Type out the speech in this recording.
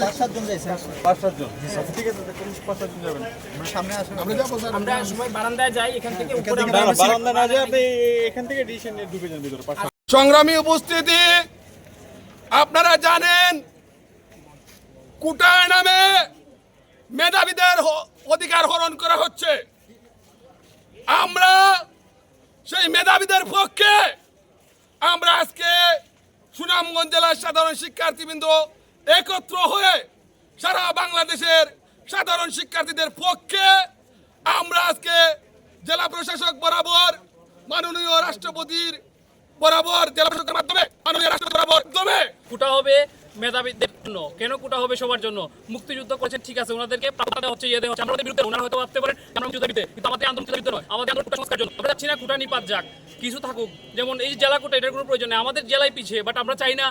5-7 জন যাইছে। 5-7 জন। ঠিক আছে, 5-7 জন যাবেন। সামনে আসুন। আমরা যাবো স্যার। আমরা সবাই বারান্দায় যাই, এখান থেকে উপরে না, না, বারান্দা না যায়, আপনি এখান থেকে ডিসিশন নিয়ে ঢুকে যান ভিতরে। সংগ্রামী উপস্থিতি, আপনারা জানেন কোটার নামে মেধাবীদের অধিকার হরণ করা হচ্ছে। আমরা সেই মেধাবীদের পক্ষে আমরা আজকে সুনামগঞ্জ জেলার সাধারণ শিক্ষার্থীবৃন্দ একত্র হয়ে সারা বাংলাদেশের সাধারণ শিক্ষার্থীদের পক্ষে আমরা আজকে জেলা প্রশাসক বরাবর মাননীয় রাষ্ট্রপতির বরাবর জেলা প্রশাসকের মাধ্যমে মাননীয় রাষ্ট্রপতি বরাবর মাধ্যমে কুটা হবে মেধাবীদের জন্য। কেন কুটা হবে? সবার জন্য। মুক্তিযুদ্ধ করেছেন, ঠিক আছে, ওনাদেরকে প্রাপ্যতা হচ্ছে, ইয়ে দেওয়া হচ্ছে, আমরা ওদের বিরুদ্ধে, ওনারা হয়তো ভাবতে পারেন আমরা মুক্তিযুদ্ধের বিরুদ্ধে, কিন্তু আমাদের আন্দোলনের বিরুদ্ধে নয়, আমাদের আন্দোলন কুটা সংস্কার জন্য। আমরা চাচ্ছি না কুটা নিপাত যাক, কিছু থাকুক, যেমন এই জেলা কুটা, এটার কোনো প্রয়োজন নেই, আমাদের জেলায় পিছিয়ে, বাট আমরা চাই না